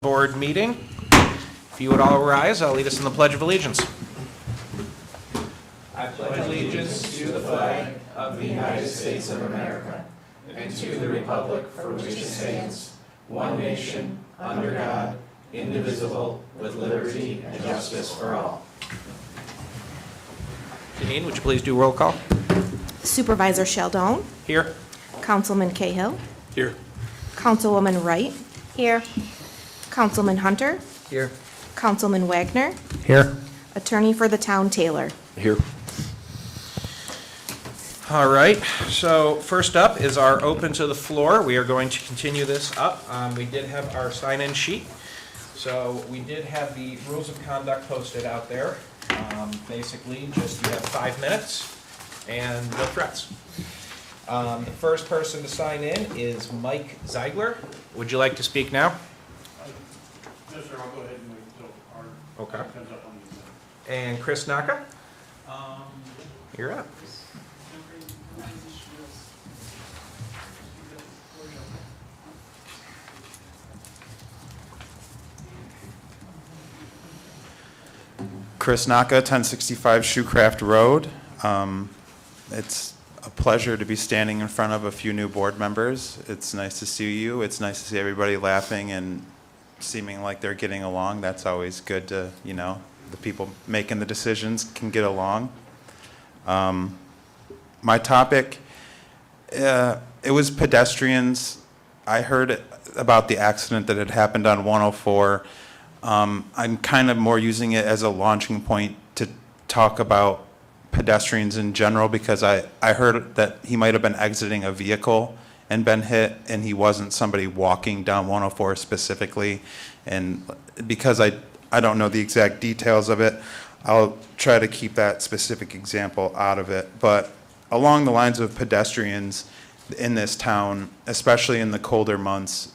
Board meeting. If you would all rise, I'll lead us in the Pledge of Allegiance. I pledge allegiance to the flag of the United States of America and to the republic for which it stands, one nation, under God, indivisible, with liberty and justice for all. Janine, would you please do roll call? Supervisor Sheldon. Here. Councilman Cahill. Here. Councilwoman Wright. Here. Councilman Hunter. Here. Councilman Wagner. Here. Attorney for the town Taylor. Here. All right, so first up is our open to the floor. We are going to continue this up. We did have our sign-in sheet. So we did have the rules of conduct posted out there. Basically, just you have 5 minutes and no threats. The first person to sign in is Mike Ziegler. Would you like to speak now? Yes, sir, I'll go ahead and wait until our Okay. time comes up on the agenda. And Chris Naka, you're up. Chris Naka, 1065 Shoecraft Road. It's a pleasure to be standing in front of a few new board members. It's nice to see you. It's nice to see everybody laughing and seeming like they're getting along. That's always good to, the people making the decisions can get along. My topic, it was pedestrians. I heard about the accident that had happened on 104. I'm kind of more using it as a launching point to talk about pedestrians in general because I heard that he might have been exiting a vehicle and been hit, and he wasn't somebody walking down 104 specifically. And because I don't know the exact details of it, I'll try to keep that specific example out of it. But along the lines of pedestrians in this town, especially in the colder months,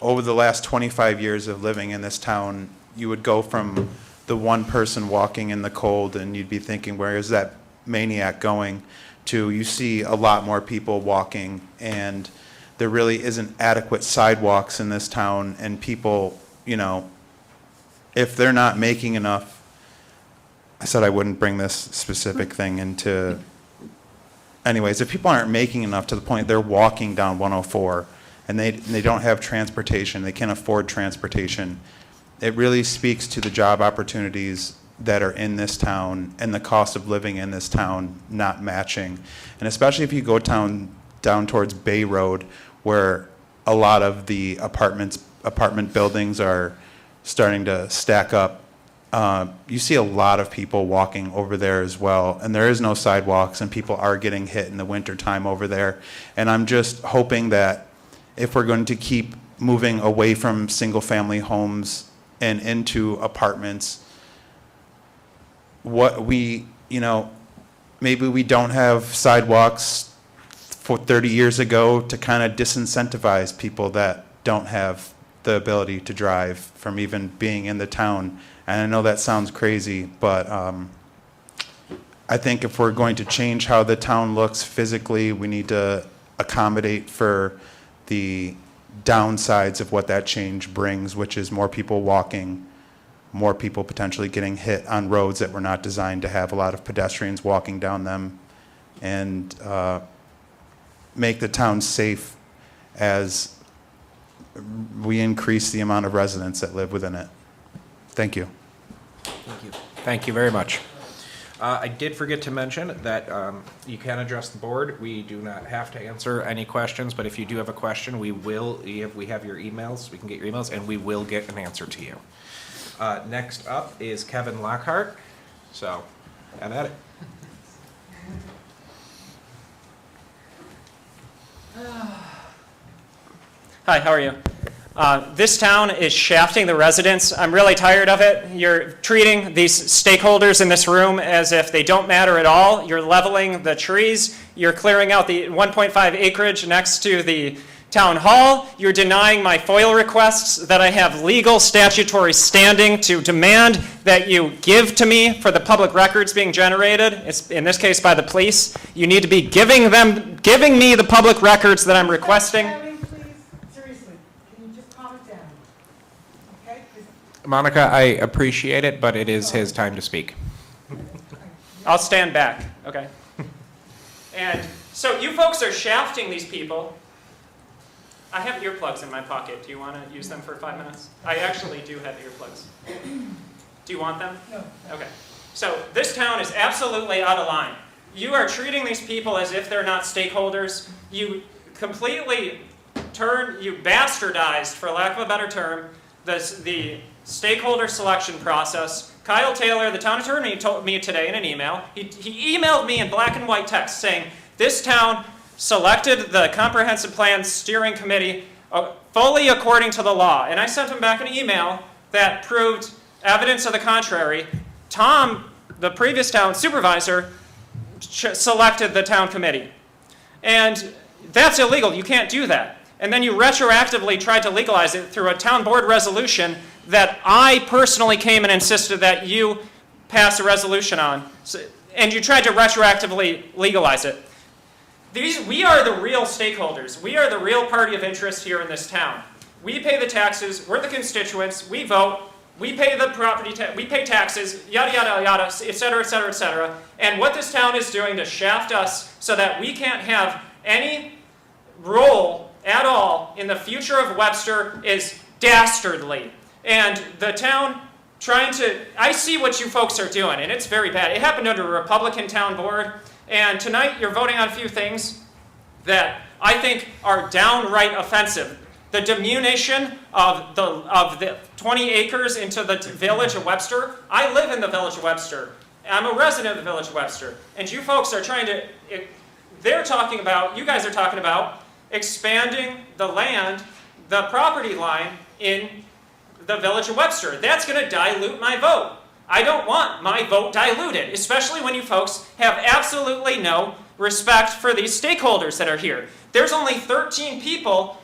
over the last 25 years of living in this town, you would go from the one person walking in the cold and you'd be thinking, where is that maniac going, to you see a lot more people walking, and there really isn't adequate sidewalks in this town, and people, if they're not making enough, I said I wouldn't bring this specific thing into, anyways, if people aren't making enough to the point they're walking down 104 and they don't have transportation, they can't afford transportation, it really speaks to the job opportunities that are in this town and the cost of living in this town not matching. And especially if you go down towards Bay Road, where a lot of the apartment buildings are starting to stack up, you see a lot of people walking over there as well, and there is no sidewalks, and people are getting hit in the wintertime over there. And I'm just hoping that if we're going to keep moving away from single-family homes and into apartments, maybe we don't have sidewalks for 30 years ago to kind of disincentivize people that don't have the ability to drive from even being in the town. And I know that sounds crazy, but I think if we're going to change how the town looks physically, we need to accommodate for the downsides of what that change brings, which is more people walking, more people potentially getting hit on roads that were not designed to have a lot of pedestrians walking down them, and make the town safe as we increase the amount of residents that live within it. Thank you. Thank you. Thank you very much. I did forget to mention that you can address the board. We do not have to answer any questions, but if you do have a question, we have your emails, we can get your emails, and we will get an answer to you. Next up is Kevin Lockhart. So, have at it. Hi, how are you? This town is shafting the residents. I'm really tired of it. You're treating these stakeholders in this room as if they don't matter at all. You're leveling the trees. You're clearing out the 1.5 acreage next to the town hall. You're denying my FOIL requests that I have legal statutory standing to demand that you give to me for the public records being generated, in this case by the police. You need to be giving me the public records that I'm requesting. Please, seriously, can you just calm Monica, I appreciate it, but it is his time to speak. I'll stand back, okay? And so you folks are shafting these people. I have earplugs in my pocket. Do you want to use them for 5 minutes? I actually do have earplugs. Do you want them? No. Okay. So this town is absolutely out of line. You are treating these people as if they're not stakeholders. You completely you bastardized, for lack of a better term, the stakeholder selection process. Kyle Taylor, the town attorney, told me today in an email, he emailed me in black and white text saying, this town selected the comprehensive plan steering committee fully according to the law. And I sent him back an email that proved evidence of the contrary. Tom, the previous town supervisor, selected the town committee. And that's illegal. You can't do that. And then you retroactively tried to legalize it through a town board resolution that I personally came and insisted that you pass a resolution on. And you tried to retroactively legalize it. We are the real stakeholders. We are the real party of interest here in this town. We pay the taxes. We're the constituents. We vote. We pay the property tax. We pay taxes, yada, yada, yada, et cetera, et cetera, et cetera. And what this town is doing to shaft us so that we can't have any role at all in the future of Webster is dastardly. And the town I see what you folks are doing, and it's very bad. It happened under a Republican town board, and tonight you're voting on a few things that I think are downright offensive. The diminution of the 20 acres into the village of Webster. I live in the village of Webster. I'm a resident of the village of Webster. And you folks are you guys are talking about expanding the land, the property line in the village of Webster. That's going to dilute my vote. I don't want my vote diluted, especially when you folks have absolutely no respect for these stakeholders that are here. There's only 13 people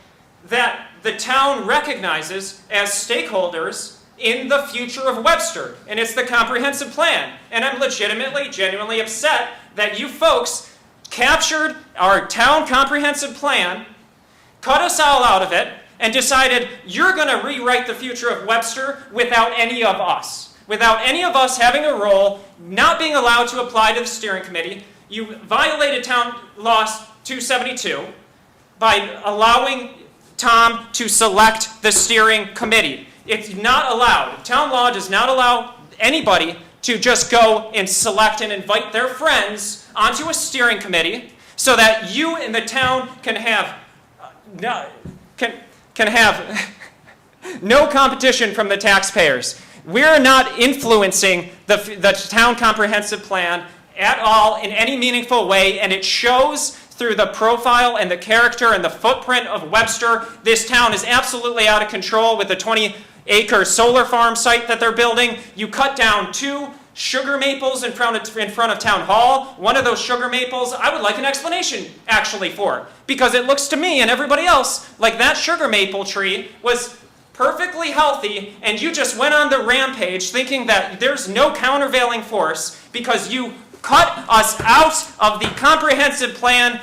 that the town recognizes as stakeholders in the future of Webster, and it's the comprehensive plan. And I'm legitimately, genuinely upset that you folks captured our town comprehensive plan, cut us all out of it, and decided you're going to rewrite the future of Webster without any of us. Without any of us having a role, not being allowed to apply to the steering committee. You violated town law 272 by allowing Tom to select the steering committee. It's not allowed. Town law does not allow anybody to just go and select and invite their friends onto a steering committee so that you in the town can have no competition from the taxpayers. We're not influencing the town comprehensive plan at all in any meaningful way, and it shows through the profile and the character and the footprint of Webster. This town is absolutely out of control with the 20-acre solar farm site that they're building. You cut down 2 sugar maples in front of Town Hall. One of those sugar maples, I would like an explanation actually for, because it looks to me and everybody else like that sugar maple tree was perfectly healthy, and you just went on the rampage thinking that there's no countervailing force because you cut us out of the comprehensive plan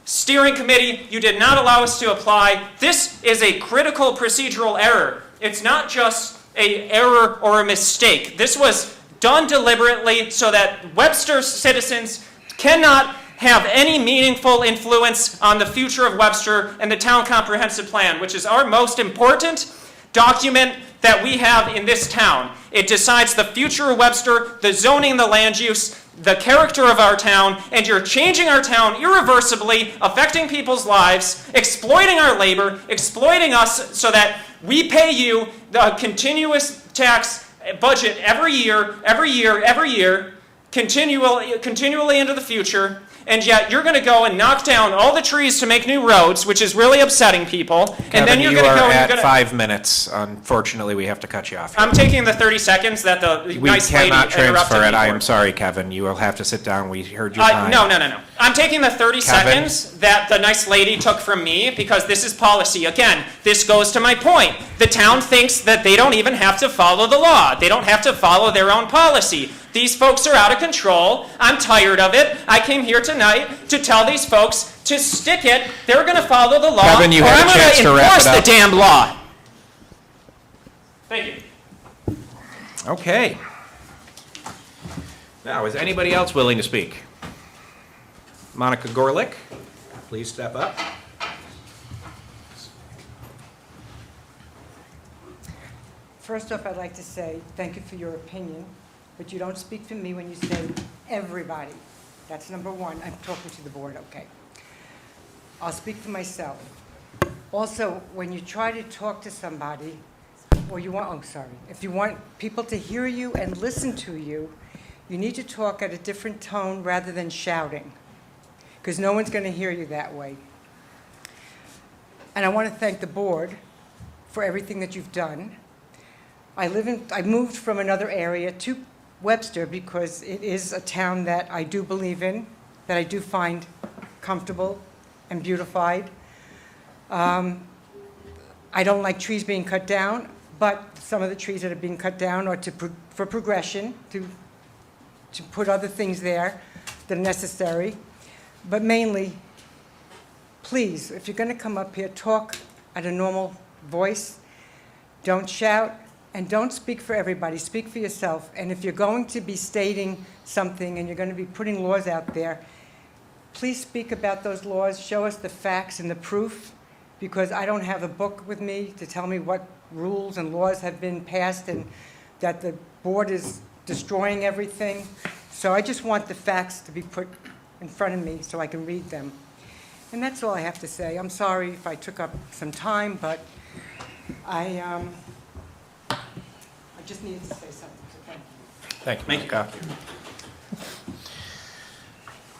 steering committee. You did not allow us to apply. This is a critical procedural error. It's not just an error or a mistake. This was done deliberately so that Webster citizens cannot have any meaningful influence on the future of Webster and the town comprehensive plan, which is our most important document that we have in this town. It decides the future of Webster, the zoning, the land use, the character of our town, and you're changing our town irreversibly, affecting people's lives, exploiting our labor, exploiting us so that we pay you the continuous tax budget every year, continually into the future, and yet you're going to go and knock down all the trees to make new roads, which is really upsetting people, and then you're going to go and you're going to... 5 minutes. Unfortunately, we have to cut you off. I'm taking the 30 seconds that the We nice lady cannot interrupted transfer it. me I for. am sorry, Kevin. You will have to sit down. We heard your time. No. I'm taking the 30 Kevin? seconds that the nice lady took from me because this is policy. Again, this goes to my point. The town thinks that they don't even have to follow the law. They don't have to follow their own policy. These folks are out of control. I'm tired of it. I came here tonight to tell these folks to stick it. They're going to follow the law, Kevin, you or have I'm a going chance to to wrap enforce it the up. damn law. Thank you. Okay. Now, is anybody else willing to speak? Monica Gorlick, please step up. First off, I'd like to say thank you for your opinion, but you don't speak for me when you say everybody. That's number one. I'm talking to the board, okay? I'll speak for myself. Also, when you try to talk to somebody, or you want, oh, sorry, if you want people to hear you and listen to you, you need to talk at a different tone rather than shouting, because no one's going to hear you that way. And I want to thank the board for everything that you've done. I moved from another area to Webster because it is a town that I do believe in, that I do find comfortable and beautified. I don't like trees being cut down, but some of the trees that are being cut down are for progression, to put other things there that are necessary. But mainly, please, if you're going to come up here, talk at a normal voice. Don't shout, and don't speak for everybody. Speak for yourself. And if you're going to be stating something and you're going to be putting laws out there, please speak about those laws. Show us the facts and the proof, because I don't have a book with me to tell me what rules and laws have been passed and that the board is destroying everything. So I just want the facts to be put in front of me so I can read them. And that's all I have to say. I'm sorry if I took up some time, but I just needed to say something, so thank you. Thank you, Monica.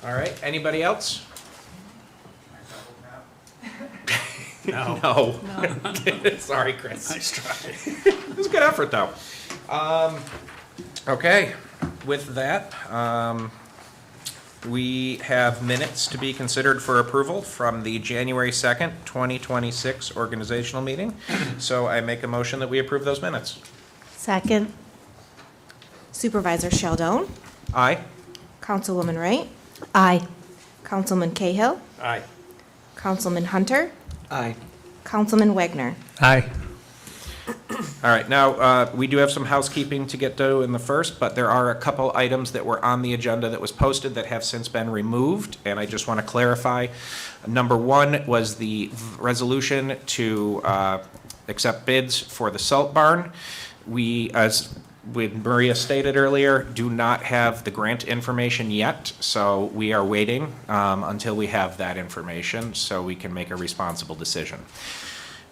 All right, anybody else? No. No. Sorry, Chris. Nice try. It was a good effort, though. Okay, with that, we have minutes to be considered for approval from the January 2nd, 2026 organizational meeting. So I make a motion that we approve those minutes. Second. Supervisor Sheldon. Aye? Councilwoman Wright. Aye. Councilman Cahill. Aye. Councilman Hunter. Aye. Councilman Wagner. Aye. All right, now, we do have some housekeeping to get to in the first, but there are a couple items that were on the agenda that was posted that have since been removed, and I just want to clarify. Number one was the resolution to accept bids for the salt barn. We, as Maria stated earlier, do not have the grant information yet, so we are waiting until we have that information so we can make a responsible decision.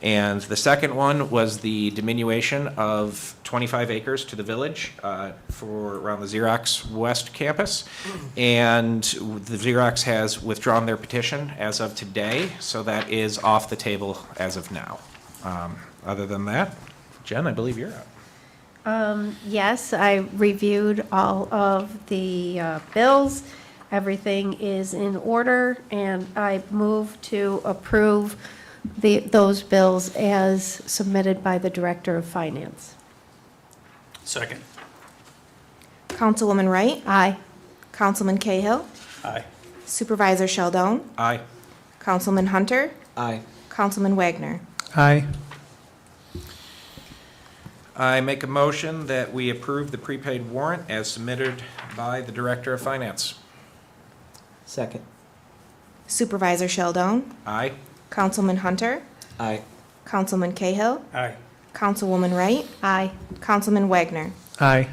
And the second one was the diminution of 25 acres to the village for around the Xerox West campus. And the Xerox has withdrawn their petition as of today, so that is off the table as of now. Other than that, Jen, I believe you're up. Yes, I reviewed all of the bills. Everything is in order, and I move to approve those bills as submitted by the Director of Finance. Second. Councilwoman Wright. Aye. Councilman Cahill. Aye. Supervisor Sheldon. Aye. Councilman Hunter. Aye. Councilman Wagner. Aye. I make a motion that we approve the prepaid warrant as submitted by the Director of Finance. Second. Supervisor Sheldon. Aye. Councilman Hunter. Aye. Councilman Cahill. Aye. Councilwoman Wright. Aye. Councilman Wagner. Aye.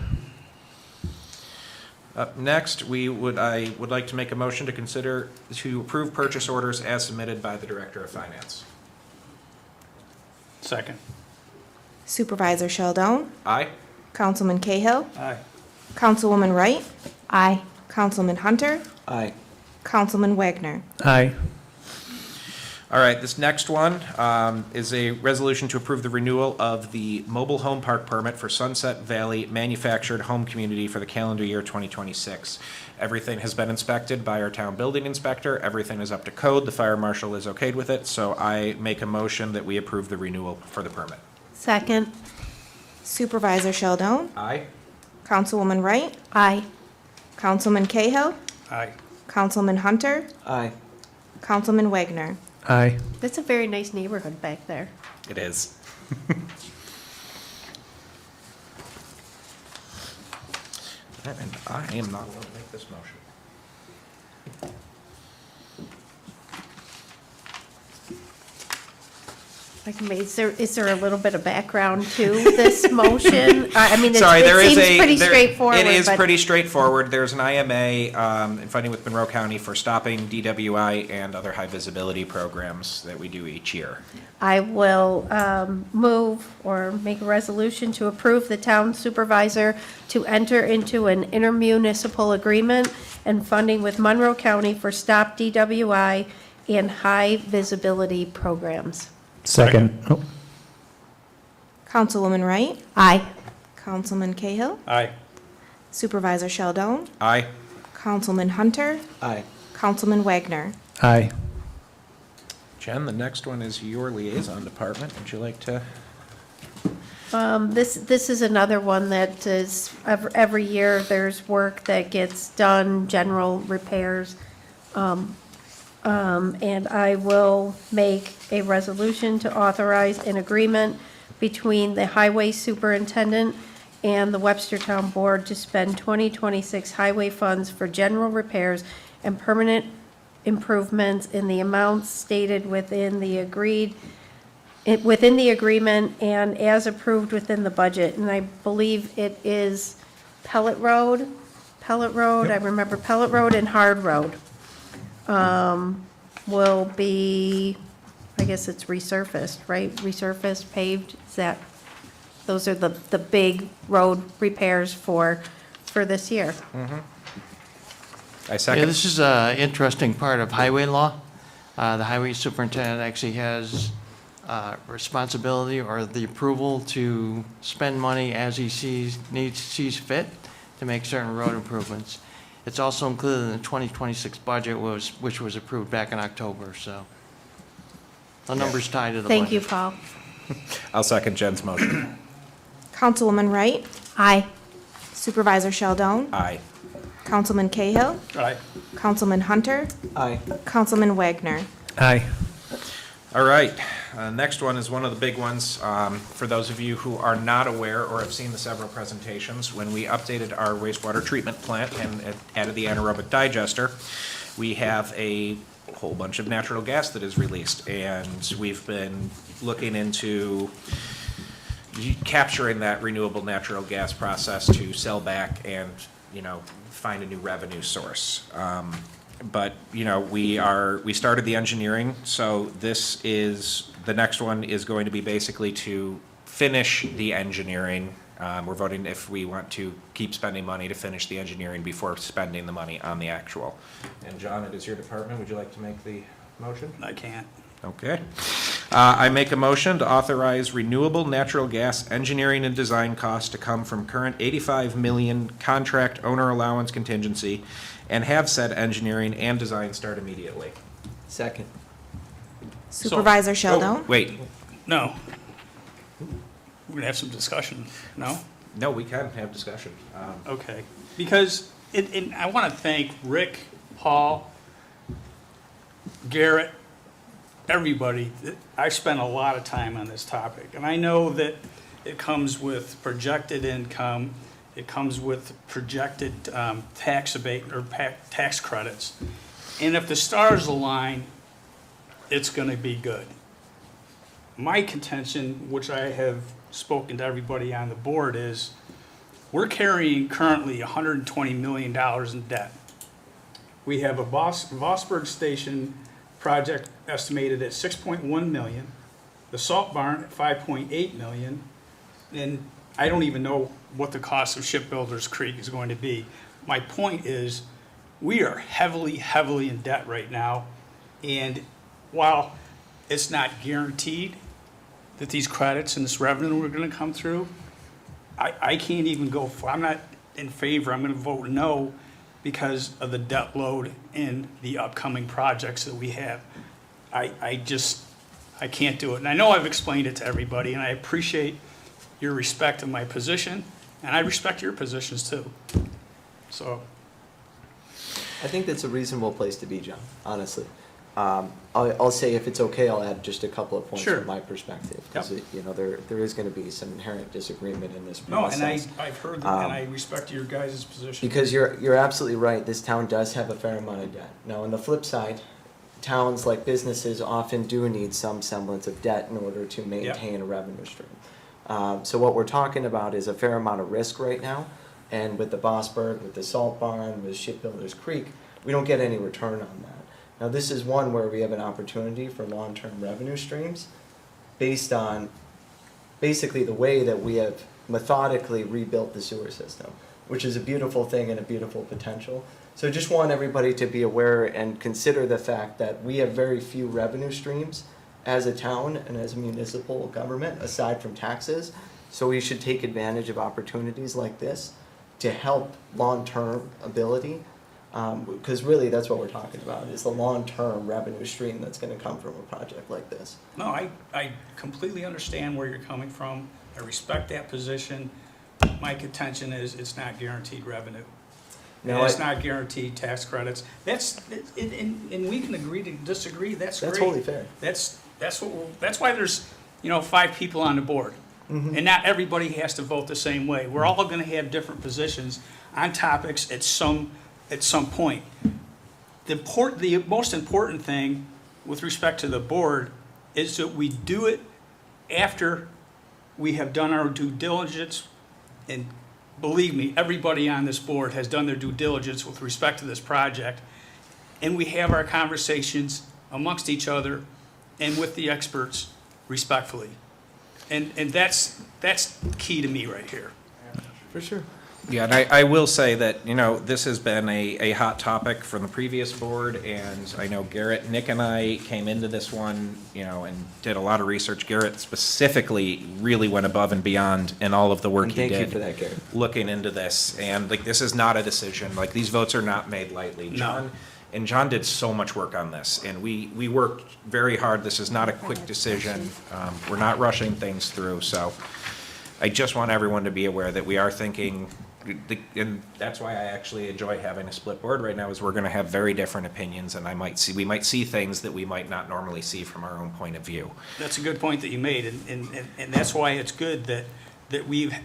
Up next, I would like to make a motion to consider to approve purchase orders as submitted by the Director of Finance. Second. Supervisor Sheldon. Aye. Councilman Cahill. Aye. Councilwoman Wright. Aye. Councilman Hunter. Aye. Councilman Wagner. Aye. All right, this next one is a resolution to approve the renewal of the mobile home park permit for Sunset Valley Manufactured Home Community for the calendar year 2026. Everything has been inspected by our town building inspector. Everything is up to code. The fire marshal is okayed with it, so I make a motion that we approve the renewal for the permit. Second. Supervisor Sheldon. Aye. Councilwoman Wright. Aye. Councilman Cahill. Aye. Councilman Hunter. Aye. Councilman Wagner. Aye. That's a very nice neighborhood back there. It is. And I am not allowed to make this motion. Is there a little bit of background to this motion? I mean, Sorry, there it is seems a. pretty there- straightforward, It is but pretty straightforward. There's an IMA in funding with Monroe County for stopping DWI and other high visibility programs that we do each year. I will move or make a resolution to approve the town supervisor to enter into an intermunicipal agreement and funding with Monroe County for Stop DWI and high visibility programs. Second. Oh, Councilwoman Wright, Aye. Councilman Cahill, Aye. Supervisor Sheldon, Aye. Councilman Hunter, aye. Councilman Wagner. Aye. Jen, the next one is your liaison department. Would you like to? This is another one that is, every year, there's work that gets done, general repairs. And I will make a resolution to authorize an agreement between the highway superintendent and the Webstertown Board to spend 2026 highway funds for general repairs and permanent improvements in the amounts stated within the agreement and as approved within the budget. And I believe it is Pellet Road, I remember Pellet Road and Hard Road. Will be, I guess it's resurfaced, right? Resurfaced, paved, those are the big road repairs for this year. I Yeah, second. this is an interesting part of highway law. The highway superintendent actually has responsibility or the approval to spend money as he sees fit to make certain road improvements. It's also included in the 2026 budget, which was approved back in October, so the number's tied to the budget. Thank you, Paul. I'll second Jen's motion. Councilwoman Wright, Aye. Supervisor Sheldon, Aye. Councilman Cahill, Aye. Councilman Hunter, Aye. Councilman Wagner. Aye. All right, next one is one of the big ones. For those of you who are not aware or have seen the several presentations, when we updated our wastewater treatment plant and added the anaerobic digester, we have a whole bunch of natural gas that is released, and we've been looking into capturing that renewable natural gas process to sell back and, find a new revenue source. But, we started the engineering, so the next one is going to be basically to finish the engineering. We're voting if we want to keep spending money to finish the engineering before spending the money on the actual. And John, it is your department. Would you like to make the motion? I can't. Okay. I make a motion to authorize renewable natural gas engineering and design costs to come from current 85 million contract owner allowance contingency and have said engineering and design start immediately. Second. Supervisor Sheldon, Wait, No. We're gonna have some discussion, no? no, we can have discussion. Okay. Because, and I want to thank Rick, Paul, Garrett, everybody. I spent a lot of time on this topic, and I know that it comes with projected income, it comes with projected tax abatement or tax credits. And if the stars align, it's going to be good. My contention, which I have spoken to everybody on the board, is we're carrying currently $120 million in debt. We have a Vosburg Station project estimated at $6.1 million, the salt barn at $5.8 million, and I don't even know what the cost of Shipbuilders Creek is going to be. My point is, we are heavily, heavily in debt right now, and while it's not guaranteed that these credits and this revenue are going to come through, I can't even go, I'm not in favor, I'm going to vote no because of the debt load in the upcoming projects that we have. I can't do it. And I know I've explained it to everybody, and I appreciate your respect of my position, and I respect your positions too. So, I think that's a reasonable place to be, John, honestly. I'll say, if it's okay, I'll add just a couple of points Sure. from my perspective. Because, Yep. you know, there is going to be some inherent disagreement in this No, and process. I've heard that, and I respect your guys' position. Because you're absolutely right, this town does have a fair amount of debt. Now, on the flip side, towns like businesses often do need some semblance of debt in order to maintain a revenue stream. So what we're talking about is a fair amount of risk right now, and with the Bossburg, with the Salt Barn, with Shipbuilders Creek, we don't get any return on that. Now, this is one where we have an opportunity for long-term revenue streams based on basically the way that we have methodically rebuilt the sewer system, which is a beautiful thing and a beautiful potential. So just want everybody to be aware and consider the fact that we have very few revenue streams as a town and as a municipal government, aside from taxes. So we should take advantage of opportunities like this to help long-term ability. Because really, that's what we're talking about, is the long-term revenue stream that's going to come from a project like this. No, I completely understand where you're coming from. I respect that position. My contention is it's not guaranteed revenue. Now, It's not guaranteed tax credits. And we can agree to disagree, that's great. That's totally fair. That's why there's, 5 people on the board. And not everybody has to vote the same way. We're all gonna have different positions on topics at some point. The most important thing with respect to the board is that we do it after we have done our due diligence. And believe me, everybody on this board has done their due diligence with respect to this project. And we have our conversations amongst each other and with the experts respectfully. And that's key to me right here. For sure. Yeah, and I will say that, this has been a hot topic from the previous board, and I know Garrett, Nick, and I came into this one, and did a lot of research. Garrett specifically really went above and beyond in all of the work And he did. thank you for that, Garrett. Looking into this, and this is not a decision, these votes are not made lightly. John did so much work on this, and we worked very hard. This is not a quick decision. We're not rushing things through, so I just want everyone to be aware that we are thinking, and that's why I actually enjoy having a split board right now, is we're gonna have very different opinions, and we might see things that we might not normally see from our own point of view. That's a good point that you made, and that's why it's good that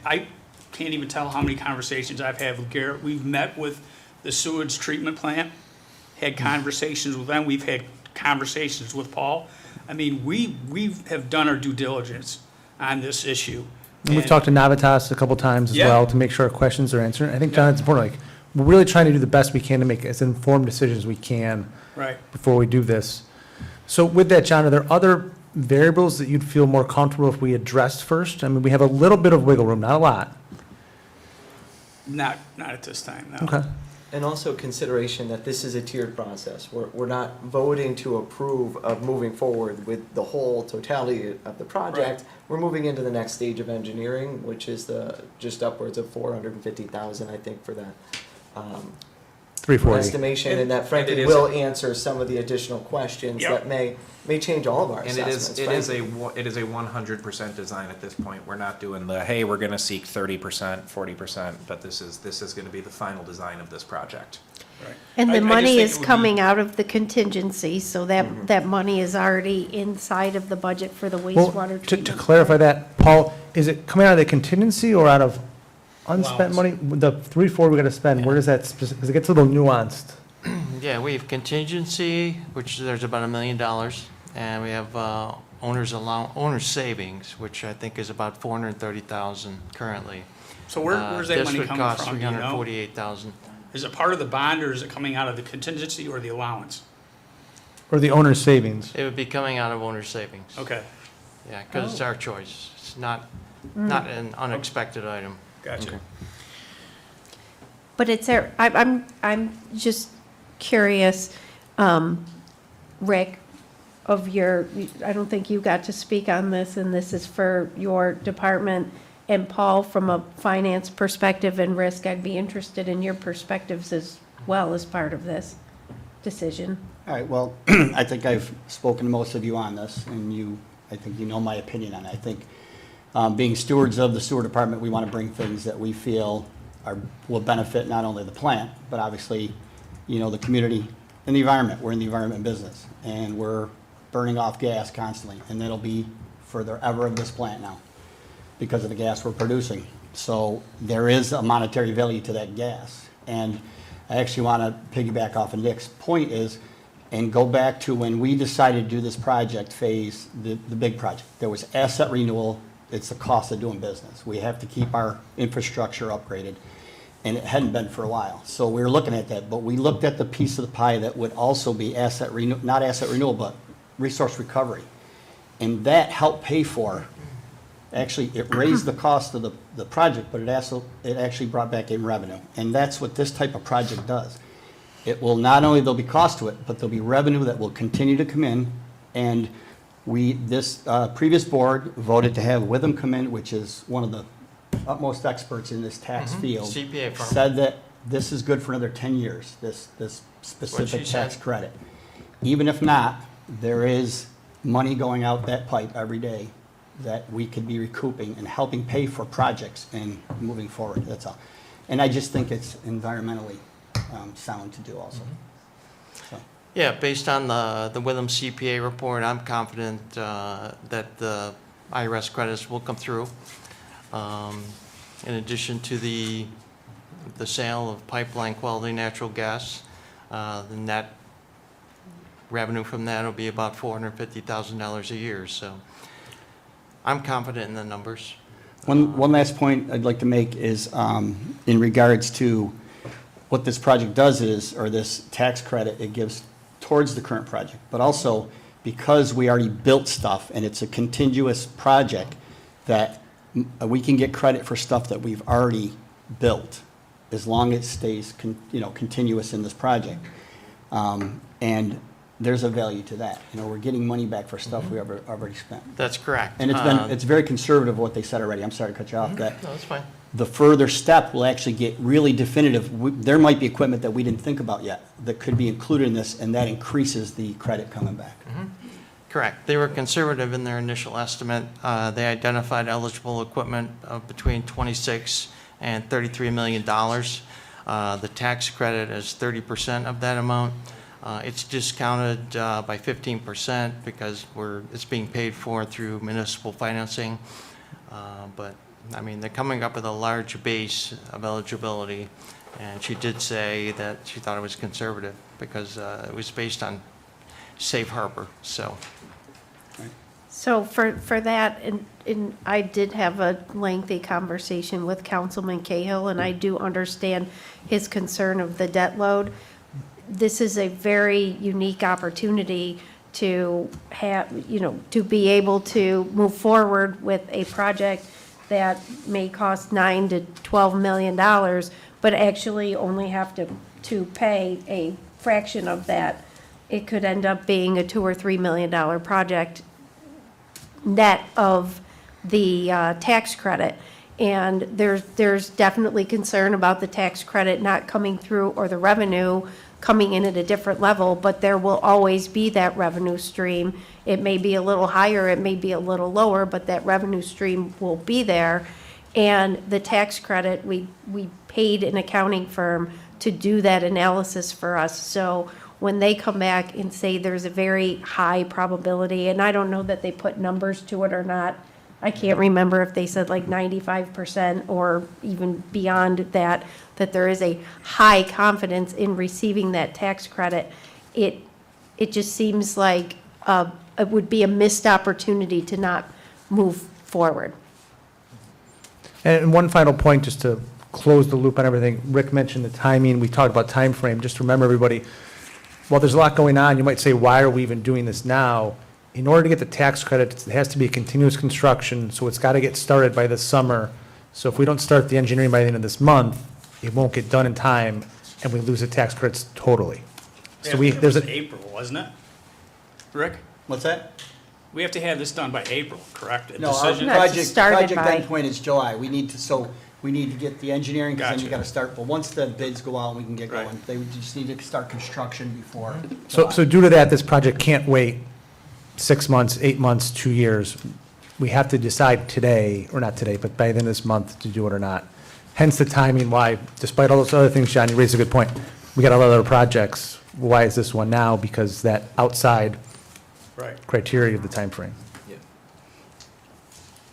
I can't even tell how many conversations I've had with Garrett. We've met with the sewage treatment plant, had conversations with them, we've had conversations with Paul. I mean, we have done our due diligence on this issue. And we've talked to Navitas a couple times as Yeah. well to make sure our questions are answered. I think, John, it's important, we're really trying to do the best we can to make as informed decisions as we can Right. before we do this. So with that, John, are there other variables that you'd feel more comfortable if we addressed first? I mean, we have a little bit of wiggle room, not a lot. Not at this time, no. Okay. And also consideration that this is a tiered process. We're not voting to approve of moving forward with the whole totality of the project. Right. We're moving into the next stage of engineering, which is just upwards of 450,000, I think, for that. 340. Estimation, and that And frankly it is will answer some of the additional questions Yep. that may change all of our And assessments. it is frankly. a 100% design at this point. We're not doing hey, we're gonna seek 30%, 40%, but this is gonna be the final design of this project. Right. And I the just money think is it would be- coming out of the contingency, so that money is already inside of the budget for the Well, wastewater to treatment. clarify that, Paul, is it coming out of the contingency or out of unspent money? Allowance. The 340 we're gonna spend, where does that, because it gets a little nuanced. Yeah, we have contingency, which there's about $1 million, and we have owner's savings, which I think is about 430,000 currently. So where's that money coming This would cost from, do you know? 348,000. Is it part of the bond, or is it coming out of the contingency or the allowance? Or the owner's savings. It would be coming out of owner's savings. Okay, Yeah, because it's our choice. It's not an unexpected item. gotcha. But it's, I'm just curious, Rick, I don't think you got to speak on this, and this is for your department. And Paul, from a finance perspective and risk, I'd be interested in your perspectives as well as part of this decision. All right, well, I think I've spoken to most of you on this, and I think you know my opinion on it. I think being stewards of the sewer department, we want to bring things that we feel will benefit not only the plant, but obviously, the community in the environment. We're in the environment business, and we're burning off gas constantly, and that'll be for the ever of this plant now because of the gas we're producing. So there is a monetary value to that gas. And I actually want to piggyback off of Nick's point is, and go back to when we decided to do this project phase, the big project. There was asset renewal. It's the cost of doing business. We have to keep our infrastructure upgraded, and it hadn't been for a while. So we were looking at that, but we looked at the piece of the pie that would also be not asset renewal, but resource recovery. And that helped pay for, actually, it raised the cost of the project, but it actually brought back in revenue. And that's what this type of project does. It will not only, there'll be cost to it, but there'll be revenue that will continue to come in. And this previous board voted to have Witham come in, which is one of the utmost experts in this tax field. CPA firm. Said that this is good for another 10 years, this specific tax credit. Even if not, there is money going out that pipe every day that we could be recouping and helping pay for projects and moving forward, that's all. And I just think it's environmentally sound to do also. So. Yeah, based on the Witham CPA report, I'm confident that the IRS credits will come through. In addition to the sale of pipeline quality natural gas, the net revenue from that will be about $450,000 a year. So I'm confident in the numbers. One last point I'd like to make is in regards to what this project does is, or this tax credit it gives towards the current project, but also because we already built stuff and it's a continuous project that we can get credit for stuff that we've already built as long as it stays continuous in this project. And there's a value to that. We're getting money back for stuff we already spent. That's correct. And it's very conservative what they said already. I'm sorry to cut you off. That No, that's fine. the further step will actually get really definitive. There might be equipment that we didn't think about yet that could be included in this, and that increases the credit coming back. Correct. They were conservative in their initial estimate. They identified eligible equipment of between $26 and $33 million. The tax credit is 30% of that amount. It's discounted by 15% because it's being paid for through municipal financing. But, I mean, they're coming up with a large base of eligibility, and she did say that she thought it was conservative because it was based on safe harbor, so. So for that, and I did have a lengthy conversation with Councilman Cahill, and I do understand his concern of the debt load. This is a very unique opportunity to have, to be able to move forward with a project that may cost $9 to $12 million, but actually only have to pay a fraction of that. It could end up being a $2 or $3 million project net of the tax credit. And there's definitely concern about the tax credit not coming through or the revenue coming in at a different level, but there will always be that revenue stream. It may be a little higher, it may be a little lower, but that revenue stream will be there. And the tax credit, we paid an accounting firm to do that analysis for us. So when they come back and say there's a very high probability, and I don't know that they put numbers to it or not, I can't remember if they said like 95% or even beyond that, that there is a high confidence in receiving that tax credit. It just seems like it would be a missed opportunity to not move forward. And one final point, just to close the loop on everything. Rick mentioned the timing. We talked about time frame. Just remember, everybody, while there's a lot going on, you might say, why are we even doing this now? In order to get the tax credit, it has to be a continuous construction, so it's got to get started by this summer. So if we don't start the engineering by the end of this month, it won't get done in time, and we lose the tax credits totally. So It was April, wasn't it? Rick, What's that? we have to have this done by April, correct? A No, our decision? No, it's project started by- endpoint is July. We need to get the engineering, because then you Gotcha. got to start, but once the bids go out, we can get Right. going. They would just need to start construction before. So July. due to that, this project can't wait 6 months, 8 months, 2 years. We have to decide today, or not today, but by the end of this month to do it or not. Hence the timing why, despite all those other things, John, you raised a good point. we got a lot of other projects. Why is this one now? Because that outside Right. criteria of the time frame.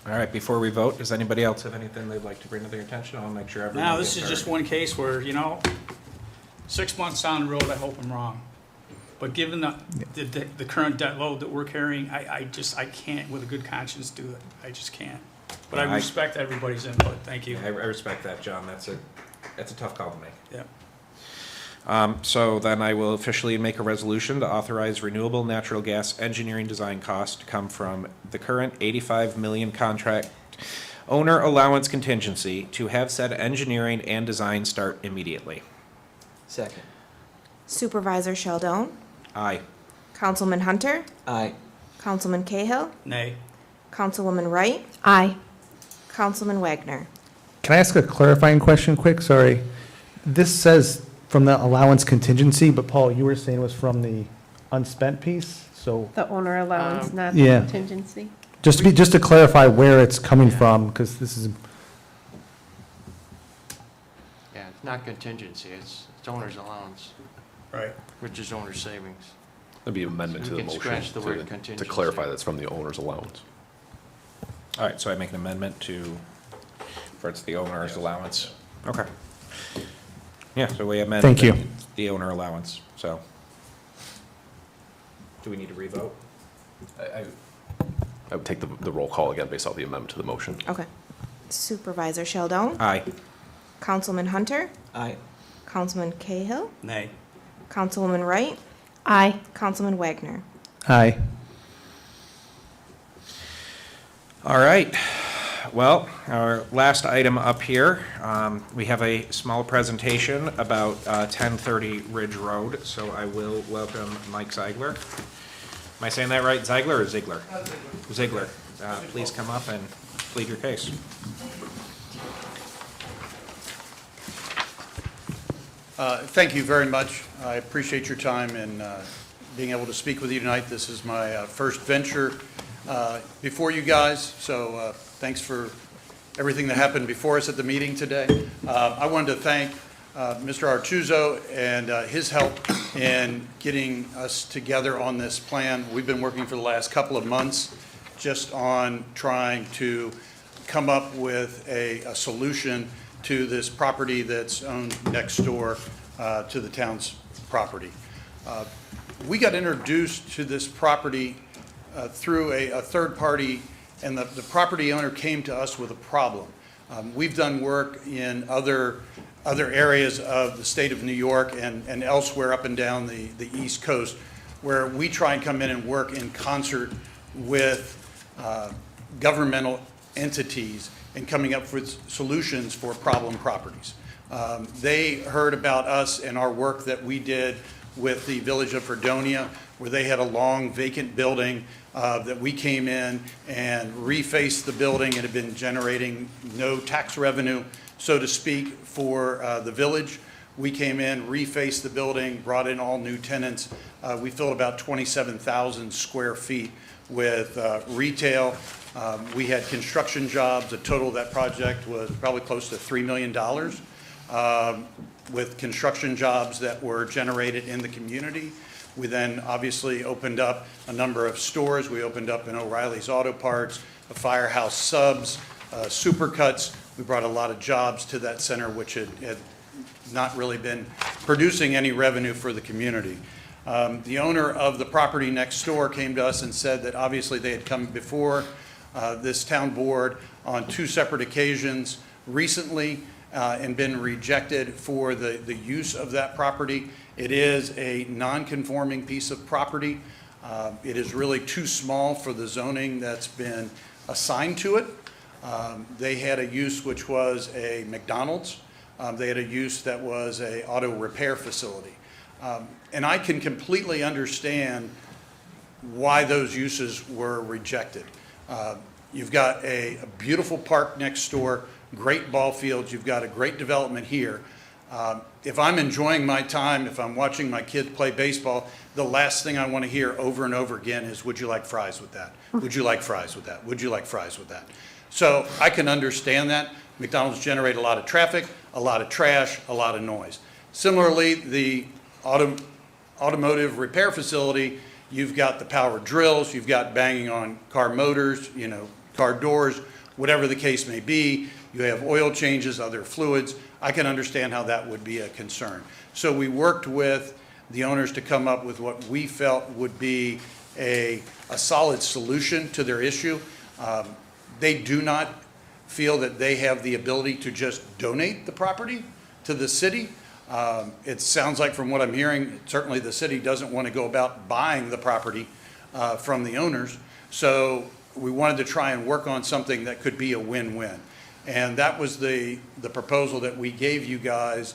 All right, before we vote, does anybody else have anything they'd like to bring to their attention? I'll make sure everyone Now, this gets is just heard. one case where, 6 months down the road, I hope I'm wrong. But given the current debt load that we're carrying, I can't with a good conscience do it. I just can't. But I Yeah, respect everybody's input. Thank you. I respect that, John. That's a tough call to make. Yeah. So then I will officially make a resolution to authorize renewable natural gas engineering design costs to come from the current 85 million contract owner allowance contingency to have said engineering and design start immediately. Second. Supervisor Sheldon, Aye. Councilman Hunter, Aye. Councilman Cahill, Nay. Councilwoman Wright, Aye. Councilman Wagner. Can I ask a clarifying question quick? Sorry. This says from the allowance contingency, but Paul, you were saying it was from the unspent piece? So The owner allowance, not the yeah. contingency. just to clarify where it's coming from, because this is, Yeah, it's not contingency, it's owner's allowance, Right. which is owner's savings. That'd be amendment So to we the can motion scratch the word to contingency. clarify that's from the owner's allowance. All right, so I make an amendment for it's the owner's allowance. Okay. Yeah, so we amend. Thank you. The owner allowance, so. Do we need to revote? I would take the roll call again based off the amendment to the motion. Okay. Supervisor Sheldon, Aye. Councilman Hunter, Aye. Councilman Cahill, Nay. Councilwoman Wright, Aye. Councilman Wagner. aye. All right. Well, our last item up here, we have a small presentation about 1030 Ridge Road, so I will welcome Mike Ziegler. Am I saying that right? Ziegler or Ziegler? Ziegler. Please come up and plead your case. Thank you very much. I appreciate your time and being able to speak with you tonight. This is my first venture before you guys, so thanks for everything that happened before us at the meeting today. I wanted to thank Mr. Artuso and his help in getting us together on this plan. We've been working for the last couple of months just on trying to come up with a solution to this property that's owned next door to the town's property. We got introduced to this property through a third party, and the property owner came to us with a problem. We've done work in other areas of the state of New York and elsewhere up and down the East Coast, where we try and come in and work in concert with governmental entities and coming up with solutions for problem properties. They heard about us and our work that we did with the village of Fredonia, where they had a long vacant building that we came in and refaced the building. It had been generating no tax revenue, so to speak, for the village. We came in, refaced the building, brought in all new tenants. We filled about 27,000 square feet with retail. We had construction jobs. The total of that project was probably close to $3 million with construction jobs that were generated in the community. We then obviously opened up a number of stores. We opened up an O'Reilly's Auto Parts, a Firehouse Subs, Supercuts. We brought a lot of jobs to that center, which had not really been producing any revenue for the community. The owner of the property next door came to us and said that obviously they had come before this town board on 2 separate occasions recently and been rejected for the use of that property. It is a non-conforming piece of property. It is really too small for the zoning that's been assigned to it. They had a use which was a McDonald's. They had a use that was a auto repair facility. And I can completely understand why those uses were rejected. You've got a beautiful park next door, great ball fields, you've got a great development here. If I'm enjoying my time, if I'm watching my kids play baseball, the last thing I want to hear over and over again is, would you like fries with that? Would you like fries with that? Would you like fries with that? So I can understand that. McDonald's generate a lot of traffic, a lot of trash, a lot of noise. Similarly, the automotive repair facility, you've got the power drills, you've got banging on car motors, car doors, whatever the case may be. You have oil changes, other fluids. I can understand how that would be a concern. So we worked with the owners to come up with what we felt would be a solid solution to their issue. They do not feel that they have the ability to just donate the property to the city. It sounds like from what I'm hearing, certainly the city doesn't want to go about buying the property from the owners. So we wanted to try and work on something that could be a win-win. And that was the proposal that we gave you guys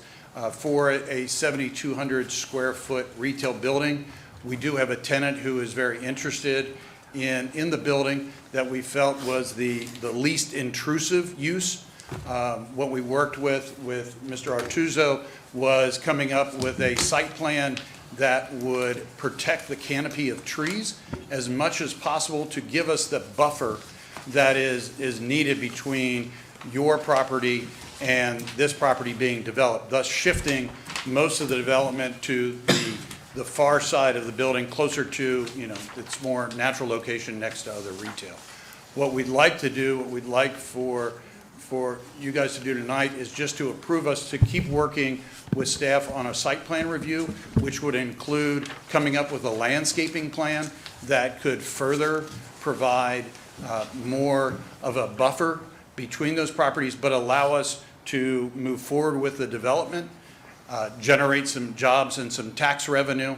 for a 7,200 square foot retail building. We do have a tenant who is very interested in the building that we felt was the least intrusive use. What we worked with Mr. Artuso was coming up with a site plan that would protect the canopy of trees as much as possible to give us the buffer that is needed between your property and this property being developed, thus shifting most of the development to the far side of the building, closer to, its more natural location next to other retail. What we'd like to do, what we'd like for you guys to do tonight is just to approve us to keep working with staff on a site plan review, which would include coming up with a landscaping plan that could further provide more of a buffer between those properties, but allow us to move forward with the development, generate some jobs and some tax revenue,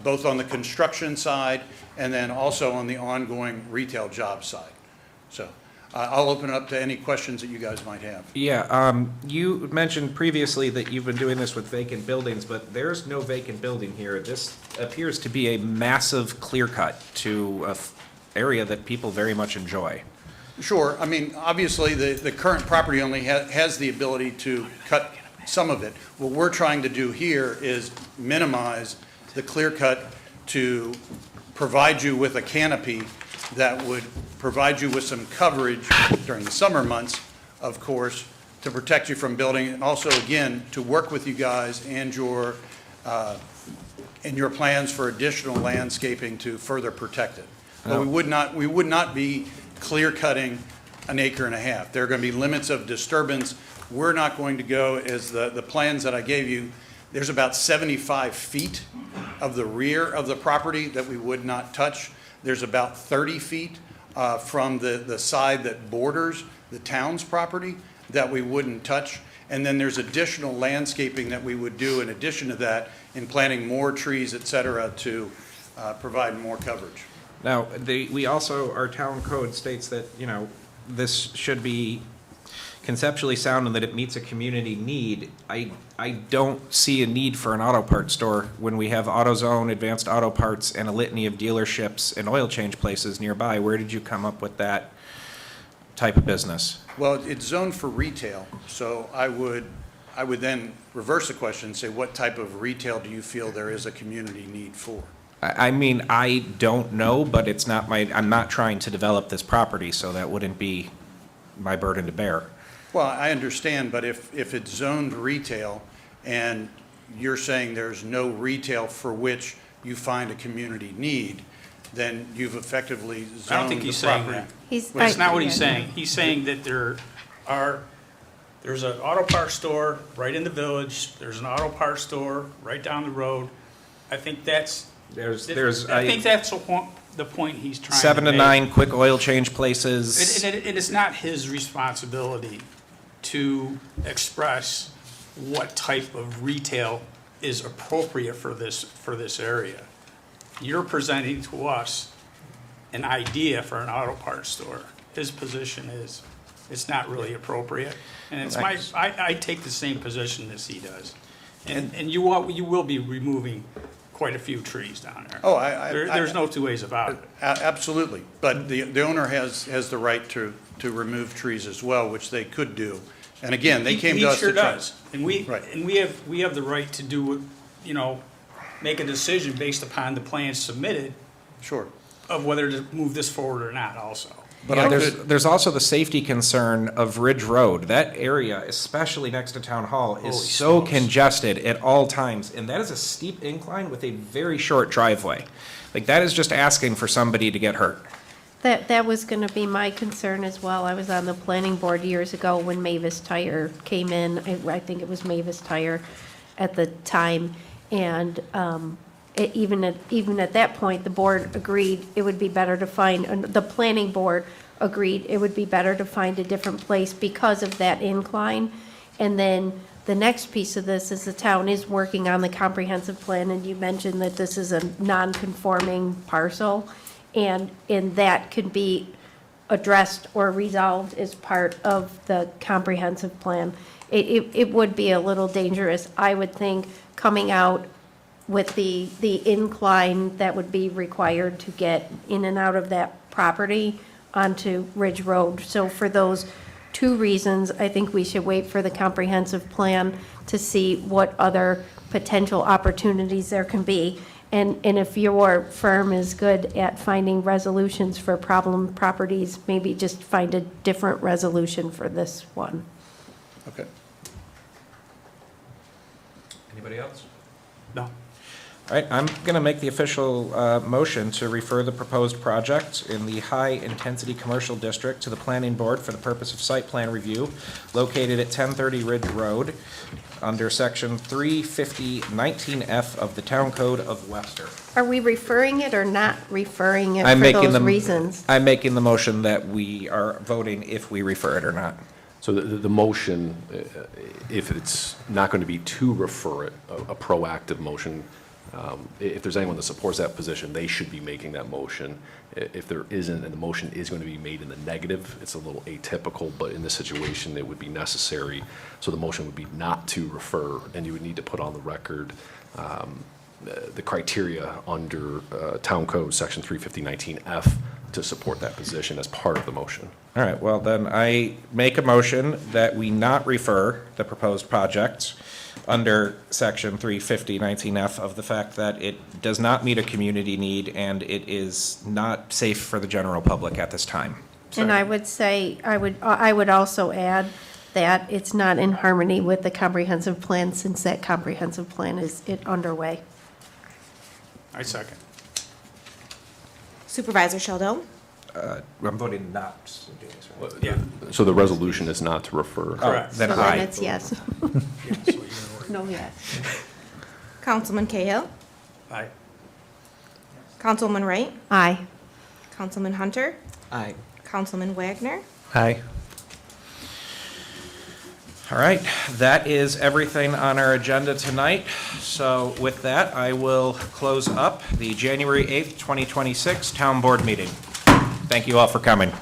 both on the construction side and then also on the ongoing retail job side. So I'll open it up to any questions that you guys might have. Yeah, you mentioned previously that you've been doing this with vacant buildings, but there's no vacant building here. This appears to be a massive clear cut to an area that people very much enjoy. Sure. I mean, obviously, the current property only has the ability to cut some of it. What we're trying to do here is minimize the clear cut to provide you with a canopy that would provide you with some coverage during the summer months, of course, to protect you from building, and also, again, to work with you guys and your plans for additional landscaping to further protect it. But we would not be clear cutting an acre and a half. There are going to be limits of disturbance. We're not going to go, as the plans that I gave you, there's about 75 feet of the rear of the property that we would not touch. There's about 30 feet from the side that borders the town's property that we wouldn't touch. And then there's additional landscaping that we would do in addition to that in planting more trees, et cetera, to provide more coverage. Now, we also, our town code states that, this should be conceptually sound and that it meets a community need. I don't see a need for an auto parts store when we have AutoZone, Advanced Auto Parts, and a litany of dealerships and oil change places nearby. Where did you come up with that type of business? Well, it's zoned for retail, so I would then reverse the question and say, what type of retail do you feel there is a community need for? I mean, I don't know, but it's not I'm not trying to develop this property, so that wouldn't be my burden to bear. Well, I understand, but if it's zoned retail and you're saying there's no retail for which you find a community need, then you've effectively zoned the property. I don't think he's saying that. That's not what he's saying. He's saying that there's an auto parts store right in the village, there's an auto parts store right down the road. I think that's the point he's trying to make. 7 to 9 quick oil change places. It is not his responsibility to express what type of retail is appropriate for this area. You're presenting to us an idea for an auto parts store. His position is it's not really appropriate, and it's I take the same position as he does, and you will be removing quite a few trees down there. Oh, there's no two ways about it. Absolutely, but the owner has the right to remove trees as well, which they could do. And again, they came to us to try. He sure does, and we have the right to do, make a decision based upon the plans submitted. Sure. Of whether to move this forward or not also. But there's also the safety concern of Ridge Road. That area, especially next to Town Hall, is Holy so smokes. congested at all times. And that is a steep incline with a very short driveway. Like, that is just asking for somebody to get hurt. That was going to be my concern as well. I was on the planning board years ago when Mavis Tire came in. I think it was Mavis Tire at the time. And even at that point, the board agreed it would be better to find, the planning board agreed it would be better to find a different place because of that incline. And then the next piece of this is the town is working on the comprehensive plan, and you mentioned that this is a non-conforming parcel, and that can be addressed or resolved as part of the comprehensive plan. It would be a little dangerous, I would think, coming out with the incline that would be required to get in and out of that property onto Ridge Road. So for those two reasons, I think we should wait for the comprehensive plan to see what other potential opportunities there can be. And if your firm is good at finding resolutions for problem properties, maybe just find a different resolution for this one. Okay. Anybody else? No. All right, I'm going to make the official motion to refer the proposed project in the high-intensity commercial district to the planning board for the purpose of site plan review located at 1030 Ridge Road under section 350-19F of the Town Code of Webster. Are we referring it or not referring it I'm for making those the- reasons? I'm making the motion that we are voting if we refer it or not. So the motion, if it's not going to be to refer it, a proactive motion, if there's anyone that supports that position, they should be making that motion. If there isn't, and the motion is going to be made in the negative, it's a little atypical, but in this situation, it would be necessary. So the motion would be not to refer, and you would need to put on the record the criteria under Town Code, Section 350-19F, to support that position as part of the motion. All right, well, then I make a motion that we not refer the proposed project under section 350-19F of the fact that it does not meet a community need and it is not safe for the general public at this time. And I would say, I would also add that it's not in harmony with the comprehensive plan since that comprehensive plan is underway. I second. Supervisor Shaldo? I'm voting not to do this, right? Yeah. So the resolution is not to refer. Correct. Then So aye. then it's yes. No, yes. Councilman Cahill? Aye. Councilwoman Wright? Aye. Councilman Hunter? Aye. Councilman Wagner? Aye. All right, that is everything on our agenda tonight. So with that, I will close up the January 8th, 2026 Town Board meeting. Thank you all for coming.